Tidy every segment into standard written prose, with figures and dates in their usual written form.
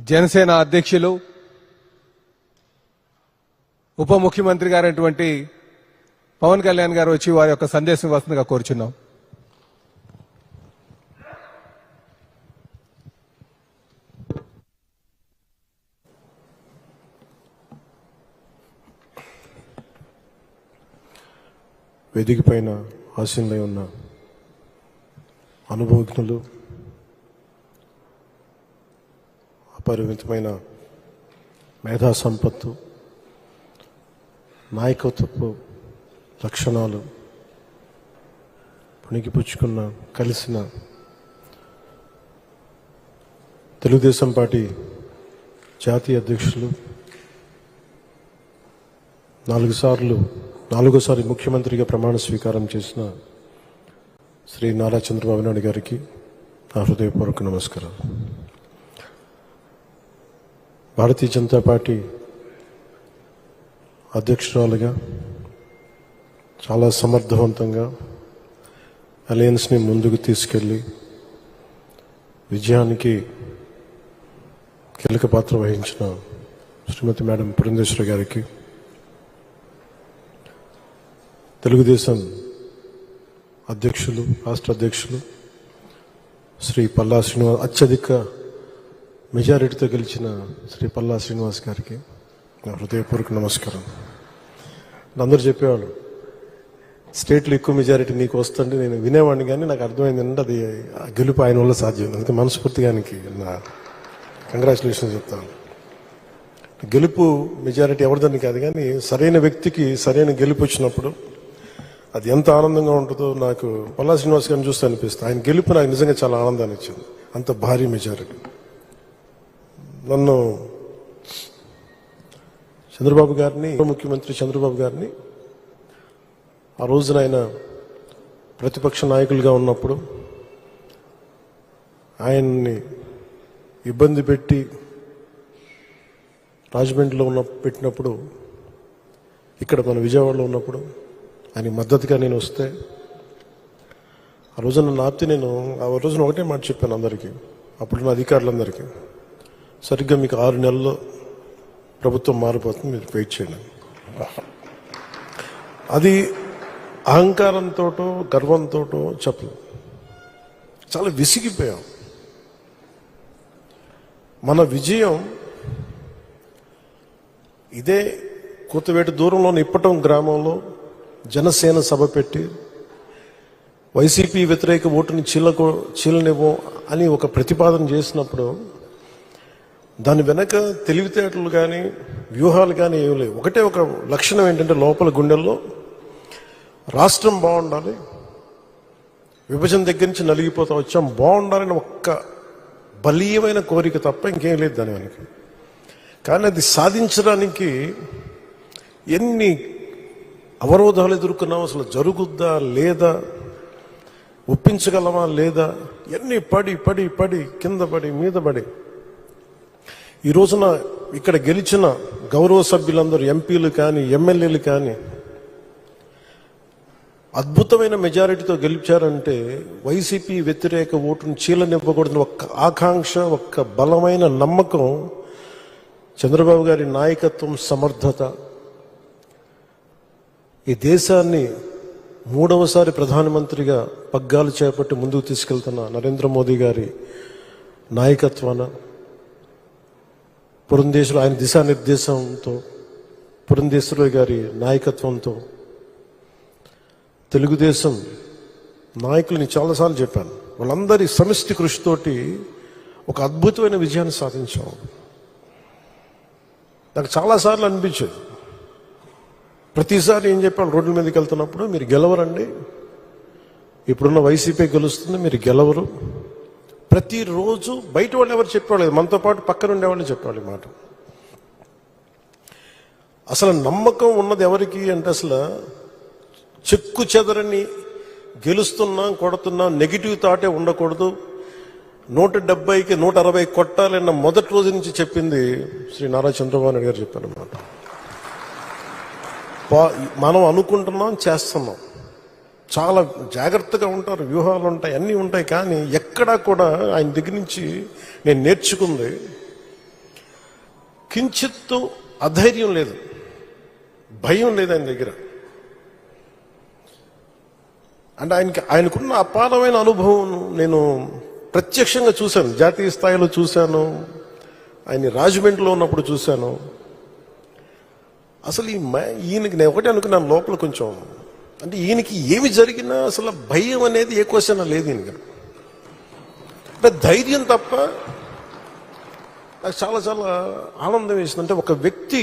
జనసేన అధ్యక్షులు ఉప ముఖ్యమంత్రి గారైనటువంటి పవన్ కళ్యాణ్ గారు వచ్చి వారి యొక్క సందేశం వస్తుందిగా కోరుచున్నాం. వేదిక పైన ఆసీనులై ఉన్న అనుభవజ్ఞులు, అపరిమితమైన మేధా సంపత్తు, నాయకత్వపు లక్షణాలు పుణికిపుచ్చుకున్న కలిసిన తెలుగుదేశం పార్టీ జాతీయ అధ్యక్షులు, నాలుగోసారి ముఖ్యమంత్రిగా ప్రమాణ స్వీకారం చేసిన శ్రీ నారా చంద్రబాబు నాయుడు గారికి నా హృదయపూర్వక నమస్కారం. భారతీయ జనతా పార్టీ అధ్యక్షురాలుగా చాలా సమర్థవంతంగా అలయన్స్ని ముందుకు తీసుకెళ్ళి విజయానికి కీలక పాత్ర వహించిన శ్రీమతి మేడం పురంధేశ్వరి గారికి, తెలుగుదేశం అధ్యక్షులు, రాష్ట్ర అధ్యక్షులు శ్రీ పల్లా శ్రీనివాస్, అత్యధిక మెజారిటీతో గెలిచిన శ్రీ పల్లా శ్రీనివాస్ గారికి నా హృదయపూర్వక నమస్కారం. అందరూ చెప్పేవాళ్ళు స్టేట్లో ఎక్కువ మెజారిటీ నీకు వస్తుంటే నేను వినేవాడిని, కానీ నాకు అర్థమైంది అంటే అది గెలుపు ఆయన వల్ల సాధ్యం. అందుకే మనస్ఫూర్తిగా నా కంగ్రాచులేషన్స్ చెప్తాను. గెలుపు మెజారిటీ ఎవరిదని కాదు, కానీ సరైన వ్యక్తికి సరైన గెలుపు వచ్చినప్పుడు అది ఎంత ఆనందంగా ఉంటుందో నాకు పల్లా శ్రీనివాస్ గారిని చూస్తే అనిపిస్తుంది. ఆయన గెలుపు నాకు నిజంగా చాలా ఆనందాన్ని ఇచ్చింది, అంత భారీ మెజారిటీ. నన్ను చంద్రబాబు గారిని, ముఖ్యమంత్రి చంద్రబాబు గారిని ఆ రోజున ఆయన ప్రతిపక్ష నాయకులుగా ఉన్నప్పుడు ఆయన్ని ఇబ్బంది పెట్టి రాజమండ్రిలో పెట్టినప్పుడు, ఇక్కడ మన విజయవాడలో ఉన్నప్పుడు ఆయన మద్దతుగా నేను వస్తే ఆ రోజున నన్ను ఆపితే నేను ఆ రోజున ఒకటే మాట చెప్పాను అందరికీ, అప్పుడున్న అధికారులందరికీ, సరిగ్గా మీకు 6 నెలల్లో ప్రభుత్వం మారిపోతుంది, మీరు వెయిట్ చేయండి. అది అహంకారంతో గర్వంతో చెప్పలేదు, చాలా విసిగిపోయాం. మన విజయం ఇదే కూతవేటు దూరంలోని ఇప్పటం గ్రామంలో జనసేన సభ పెట్టి వైసీపీ వ్యతిరేక ఓటుని చీలనివ్వం అని ఒక ప్రతిపాదన చేసినప్పుడు దాని వెనక తెలివితేటలు కానీ వ్యూహాలు కానీ ఏమి లేవు. ఒకటే ఒక లక్షణం ఏంటంటే లోపల గుండెల్లో రాష్ట్రం బాగుండాలి, విభజన దగ్గర నుంచి నలిగిపోతా వచ్చాం, బాగుండాలని ఒక్క బలీయమైన కోరిక తప్ప ఇంకేం లేదు దాని వెనక. కానీ అది సాధించడానికి ఎన్ని అవరోధాలు ఎదుర్కొన్నాం, అసలు జరుగుద్దా లేదా, ఒప్పించగలమా లేదా, ఎన్ని పడి పడి పడి కింద పడి మీద పడి ఈ రోజున ఇక్కడ గెలిచిన గౌరవ సభ్యులందరూ, ఎంపీలు కానీ ఎమ్మెల్యేలు కానీ అద్భుతమైన మెజారిటీతో గెలిచారంటే వైసీపీ వ్యతిరేక ఓటును చీలనివ్వకూడదని ఒక్క ఆకాంక్ష, ఒక్క బలమైన నమ్మకం, చంద్రబాబు గారి నాయకత్వం, సమర్థత, ఈ దేశాన్ని 3వసారి ప్రధానమంత్రిగా పగ్గాలు చేపట్టి ముందుకు తీసుకెళ్తున్న నరేంద్ర మోదీ గారి నాయకత్వాన, పురంధేశ్వరి ఆయన దిశానిర్దేశంతో, పురంధేశ్వరి గారి నాయకత్వంతో, తెలుగుదేశం నాయకులని చాలాసార్లు చెప్పాను, వాళ్ళందరి సమిష్టి కృషితోటి ఒక అద్భుతమైన విజయాన్ని సాధించాం. నాకు చాలాసార్లు అనిపించేది, ప్రతిసారి ఏం చెప్పాను, రోడ్ల మీదకి వెళ్తున్నప్పుడు మీరు గెలవరండి, ఇప్పుడున్న వైసీపీ గెలుస్తుంది, మీరు గెలవరు. ప్రతిరోజు బయట వాళ్ళు ఎవరు చెప్పేవాళ్ళు, మనతో పాటు పక్కన ఉండేవాళ్ళు చెప్పేవాళ్ళు మాట. అసలు నమ్మకం ఉన్నది ఎవరికి అంటే, అసలు చెక్కు చెదరని గెలుస్తున్నాం, కొడుతున్నాం, నెగిటివ్ థాటే ఉండకూడదు, 170కి 160 కొట్టాలన్న మొదటి రోజు నుంచి చెప్పింది శ్రీ నారా చంద్రబాబు నాయుడు గారు చెప్పారు అన్నమాట. మనం అనుకుంటున్నాం, చేస్తున్నాం, చాలా జాగ్రత్తగా ఉంటారు, వ్యూహాలు ఉంటాయి, అన్నీ ఉంటాయి. కానీ ఎక్కడా కూడా ఆయన దగ్గర నుంచి నేను నేర్చుకుంది కించిత్తు అధైర్యం లేదు, భయం లేదు ఆయన దగ్గర. అంటే ఆయనకున్న అపారమైన అనుభవం నేను ప్రత్యక్షంగా చూశాను, జాతీయ స్థాయిలో చూశాను, ఆయన రాజమండ్రిలో ఉన్నప్పుడు చూశాను. అసలు ఈయనకి నేను ఒకటే అనుకున్నాను లోపల కొంచెం, అంటే ఈయనకి ఏమి జరిగినా అసలు భయం అనేది ఏ క్వశ్చన్ లేదు ఈయనకి. అంటే ధైర్యం తప్ప. నాకు చాలా చాలా ఆనందం వేసింది. అంటే ఒక వ్యక్తి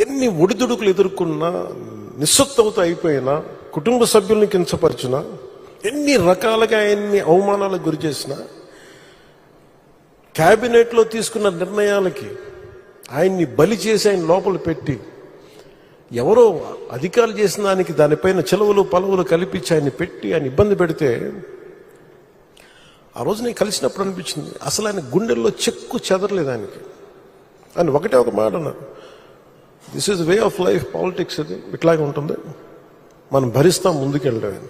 ఎన్ని ఒడిదుడుకులు ఎదుర్కొన్నా, నిస్సత్తువతో అయిపోయినా, కుటుంబ సభ్యుల్ని కించపరిచినా, ఎన్ని రకాలుగా ఆయన్ని అవమానాలకు గురి చేసినా, క్యాబినెట్లో తీసుకున్న నిర్ణయాలకి ఆయన్ని బలి చేసి ఆయన లోపల పెట్టి, ఎవరో అధికారులు చేసిన దానికి దానిపైన చెలవులు పలువులు కల్పించి ఆయన్ని పెట్టి ఆయన ఇబ్బంది పెడితే, ఆ రోజు నేను కలిసినప్పుడు అనిపించింది అసలు ఆయన గుండెల్లో చెక్కు చెదరలేదు ఆయనకి. ఆయన ఒకటే ఒక మాట అన్నారు, this is way of life, politics ఇది ఇట్లాగే ఉంటుంది, మనం భరిస్తాం ముందుకెళ్ళడం.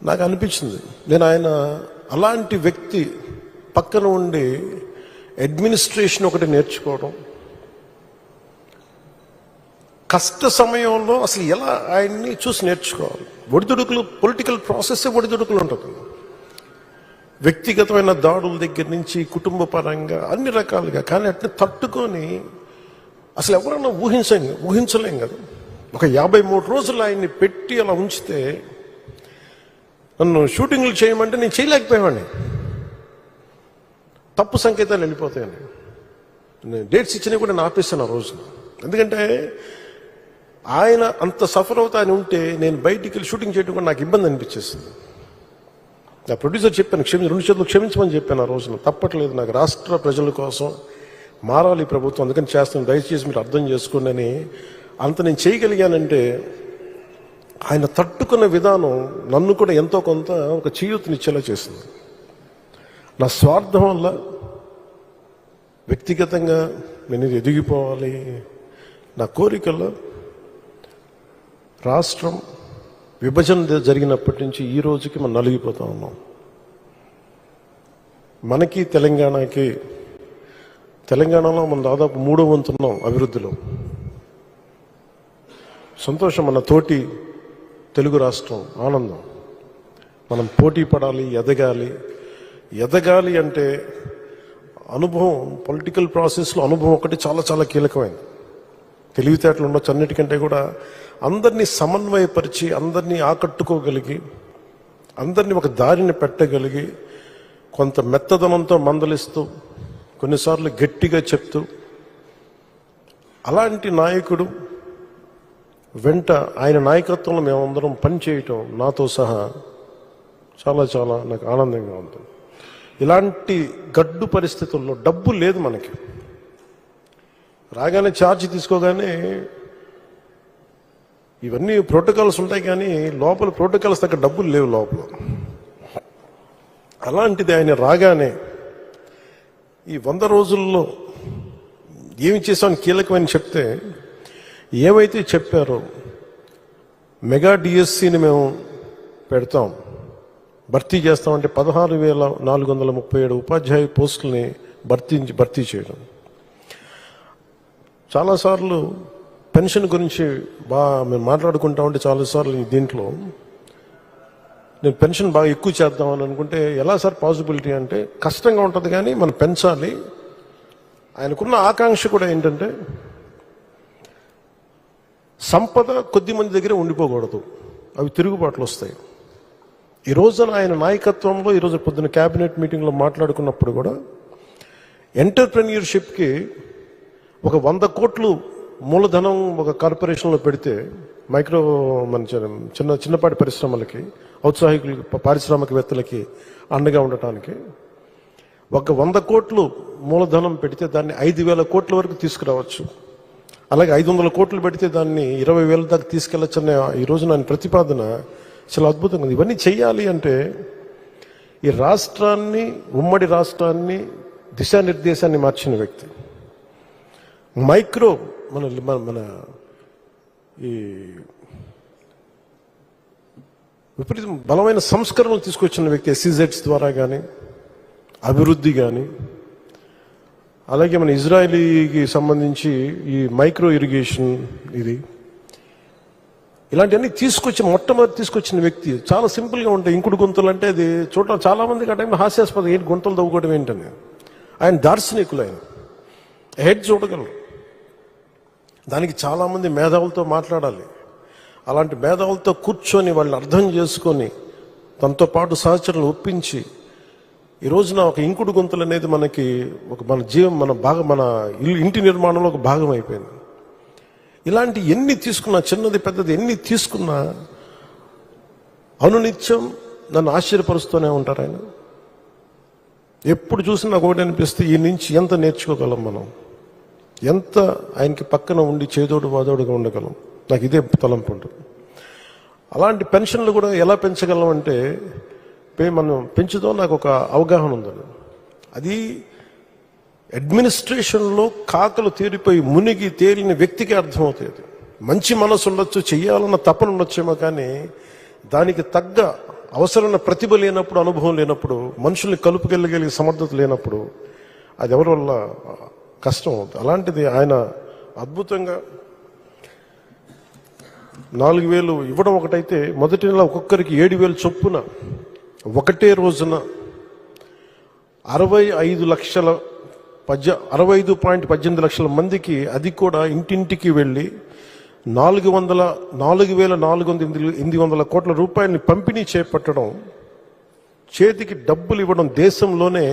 నాకు అనిపించింది నేను ఆయన అలాంటి వ్యక్తి పక్కన ఉండి అడ్మినిస్ట్రేషన్ ఒకటి నేర్చుకోవడం, కష్ట సమయంలో అసలు ఎలా ఆయన్ని చూసి నేర్చుకోవాలి. ఒడిదుడుకులు, పొలిటికల్ ప్రాసెస్ ఒడిదుడుకులు ఉంటుంది, వ్యక్తిగతమైన దాడుల దగ్గర నుంచి కుటుంబ పరంగా అన్ని రకాలుగా. కానీ అట్లా తట్టుకొని అసలు ఎవరన్నా ఊహించలేం కదా. ఒక 53 రోజులు ఆయన్ని పెట్టి అలా ఉంచితే, నన్ను షూటింగ్లు చేయమంటే నేను చేయలేకపోయావాడిని, తప్పు సంకేతాలు వెళ్ళిపోతాయని. నేను డేట్స్ ఇచ్చినా కూడా నేను ఆపేస్తాను ఆ రోజున. ఎందుకంటే ఆయన అంత సఫర్ అవుతా అని ఉంటే నేను బయటికి వెళ్ళి షూటింగ్ చేయడం కూడా నాకు ఇబ్బంది అనిపించేస్తుంది. నా ప్రొడ్యూసర్ చెప్పాను, 2 చేతులు క్షమించమని చెప్పాను ఆ రోజున. తప్పట్లేదు, నాకు రాష్ట్ర ప్రజల కోసం మారాలి ప్రభుత్వం, అందుకని చేస్తాను, దయచేసి మీరు అర్థం చేసుకోండి అని. అంత నేను చేయగలిగానంటే ఆయన తట్టుకున్న విధానం నన్ను కూడా ఎంతో కొంత ఒక చేయూతనిచ్చేలా చేసింది. నా స్వార్థం వల్ల వ్యక్తిగతంగా నేను ఎదిగిపోవాలి, నా కోరికల్లో రాష్ట్రం విభజన జరిగినప్పటి నుంచి ఈ రోజుకి మనం నలిగిపోతా ఉన్నాం. మనకి తెలంగాణలో మనం దాదాపు 3వ వంతున్నాం అభివృద్ధిలో. సంతోషం, మన తోటి తెలుగు రాష్ట్రం ఆనందం. మనం పోటీ పడాలి, ఎదగాలి అంటే అనుభవం, పొలిటికల్ ప్రాసెస్లో అనుభవం ఒకటి చాలా చాలా కీలకమైంది. తెలివితేటలు ఉండొచ్చు, అన్నిటికంటే కూడా అందరినీ సమన్వయపరిచి, అందరినీ ఆకట్టుకోగలిగి, అందరినీ ఒక దారిని పెట్టగలిగి, కొంత మెత్తదనంతో మందలిస్తూ, కొన్నిసార్లు గట్టిగా చెప్తూ, అలాంటి నాయకుడు వెంట ఆయన నాయకత్వంలో మేమందరం పనిచేయటం నాతో సహా చాలా చాలా నాకు ఆనందంగా ఉంది. ఇలాంటి గడ్డు పరిస్థితుల్లో డబ్బు లేదు మనకి. రాగానే ఛార్జ్ తీసుకోగానే ఇవన్నీ ప్రోటోకాల్స్ ఉంటాయి, కానీ లోపల ప్రోటోకాల్స్ దగ్గర డబ్బులు లేవు లోపల. అలాంటిది ఆయన రాగానే ఈ 100 రోజుల్లో ఏమి చేసామని కీలకమని చెప్తే, ఏమైతే చెప్పారో మెగా డిఎస్సిని మేము పెడతాం, భర్తీ చేస్తామంటే 16,437 ఉపాధ్యాయ పోస్టుల్ని భర్తీ చేయడం. చాలాసార్లు పెన్షన్ గురించి మేము మాట్లాడుకుంటా ఉంటే చాలాసార్లు దీంట్లో నేను పెన్షన్ బాగా ఎక్కువ చేద్దామని అనుకుంటే, ఎలా సార్ పాసిబిలిటీ అంటే కష్టంగా ఉంటుంది, కానీ మనం పెంచాలి. ఆయనకున్న ఆకాంక్ష కూడా ఏంటంటే సంపద కొద్ది మంది దగ్గర ఉండిపోకూడదు, అవి తిరుగుబాట్లు వస్తాయి. ఈ రోజున ఆయన నాయకత్వంలో ఈరోజు పొద్దున్న క్యాబినెట్ మీటింగ్లో మాట్లాడుకున్నప్పుడు కూడా ఎంటర్ప్రెన్యూర్షిప్కి ఒక 100 కోట్లు మూలధనం ఒక కార్పొరేషన్లో పెడితే, మన చిన్నపాటి పరిశ్రమలకి, ఔత్సాహికులకి, పారిశ్రామికవేత్తలకి అండగా ఉండటానికి ఒక 100 కోట్లు మూలధనం పెడితే దాన్ని 5,000 కోట్ల వరకు తీసుకురావచ్చు. అలాగే 500 కోట్లు పెడితే దాన్ని 20,000 దాకా తీసుకెళ్లొచ్చన్న ఈ రోజు నా ప్రతిపాదన చాలా అద్భుతంగా ఉంది. ఇవన్నీ చెయ్యాలి అంటే ఈ రాష్ట్రాన్ని, ఉమ్మడి రాష్ట్రాన్ని దిశానిర్దేశాన్ని మార్చిన వ్యక్తి, మైక్రో మన ఈ విపరీతం బలమైన సంస్కరణలు తీసుకొచ్చిన వ్యక్తి, SEZs ద్వారా కానీ, అభివృద్ధి కానీ, అలాగే మన ఇజ్రాయలీకి సంబంధించి ఈ మైక్రో ఇరిగేషన్ ఇది ఇలాంటివన్నీ మొట్టమొదటి తీసుకొచ్చిన వ్యక్తి. చాలా సింపుల్గా ఉంటాయి. ఇంకుడు గుంతలు అంటే అది చూడటం చాలా మందికి ఆ టైంలో హాస్యాస్పదం, ఏంటి గుంతలు తవ్వుకోవడం ఏంటని. ఆయన దార్శనికులు, ఆయన హెడ్ చూడగలరు. దానికి చాలామంది మేధావులతో మాట్లాడాలి. అలాంటి మేధావులతో కూర్చొని వాళ్ళని అర్థం చేసుకొని తనతో పాటు సహచరులు ఒప్పించి ఈ రోజున ఒక ఇంకుడు గుంతలు అనేది మనకి మన ఇంటి నిర్మాణంలో ఒక భాగం అయిపోయింది. ఇలాంటి ఎన్ని తీసుకున్నా, చిన్నది పెద్దది ఎన్ని తీసుకున్నా అనునిత్యం నన్ను ఆశ్చర్యపరుస్తూనే ఉంటారు ఆయన. ఎప్పుడు చూసినా నాకు ఒకటి అనిపిస్తే ఈ నుంచి ఎంత నేర్చుకోగలం మనం, ఎంత ఆయనకి పక్కన ఉండి చేదోడు వాదోడుగా ఉండగలం. నాకు ఇదే తలంపు ఉంటుంది. అలాంటి పెన్షన్లు కూడా ఎలా పెంచగలం అంటే మనం పెంచుతో నాకు ఒక అవగాహన ఉందండి. అది అడ్మినిస్ట్రేషన్లో కాకలు తీరిపోయి మునిగి తేలిన వ్యక్తికి అర్థమవుతుంది. మంచి మనసు ఉండొచ్చు, చెయ్యాలన్న తపన ఉండొచ్చేమో, కానీ దానికి తగ్గ అవసరమైన ప్రతిభ లేనప్పుడు, అనుభవం లేనప్పుడు, మనుషుల్ని కలుపుకెళ్ళగలిగే సమర్థత లేనప్పుడు అది ఎవరి వల్ల కష్టం అవుతుంది. అలాంటిది ఆయన అద్భుతంగా 4,000 ఇవ్వడం ఒకటైతే, మొదటి నెల ఒక్కొక్కరికి 7,000 చొప్పున ఒకటే రోజున 65.18 లక్షల మందికి, అది కూడా ఇంటింటికి వెళ్ళి 4,400 కోట్ల రూపాయలని పంపిణీ చేపట్టడం, చేతికి డబ్బులు ఇవ్వడం, దేశంలోనే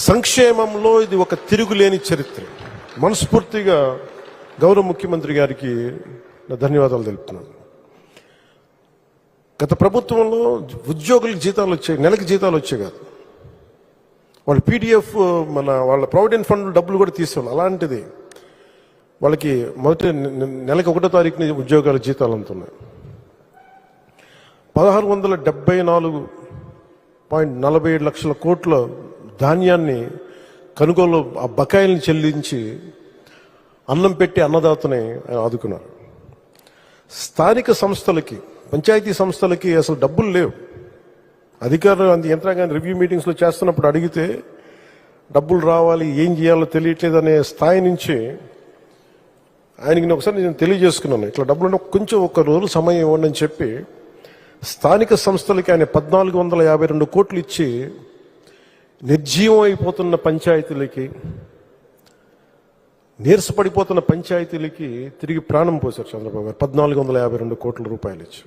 సంక్షేమంలో ఇది ఒక తిరుగులేని చరిత్ర. మనస్ఫూర్తిగా గౌరవ ముఖ్యమంత్రి గారికి నా ధన్యవాదాలు తెలుపుతున్నాను. గత ప్రభుత్వంలో ఉద్యోగులకు జీతాలు వచ్చాయి, నెలకి జీతాలు వచ్చాయి కాదు. వాళ్ళు పీడిఎఫ్ వాళ్ళ ప్రావిడెంట్ ఫండ్ డబ్బులు కూడా తీసేవాళ్ళు. అలాంటిది వాళ్ళకి మొదటి నెలకి 1వ తారీఖుని ఉద్యోగాల జీతాలు అందుతున్నాయి. 1674.47 లక్షల కోట్ల ధాన్యాన్ని కొనుగోలు, ఆ బకాయిల్ని చెల్లించి అన్నం పెట్టి అన్నదాతని ఆదుకున్నారు. స్థానిక సంస్థలకి, పంచాయతీ సంస్థలకి అసలు డబ్బులు లేవు. అధికారులు యంత్రాంగాన్ని రివ్యూ మీటింగ్స్లో చేస్తున్నప్పుడు అడిగితే డబ్బులు రావాలి, ఏం చేయాలో తెలియట్లేదు అనే స్థాయి నుంచి ఆయనకి ఒకసారి నేను తెలియజేసుకున్నాను, ఇట్లా డబ్బులు కొంచెం ఒక రోజు సమయం ఇవ్వండి అని చెప్పి స్థానిక సంస్థలకి ఆయన 1,452 కోట్లు ఇచ్చి నిర్జీవం అయిపోతున్న పంచాయతీలకి, నీరసపడిపోతున్న పంచాయతీలకి తిరిగి ప్రాణం పోశారు చంద్రబాబు గారు. 1,452 కోట్ల రూపాయలు ఇచ్చి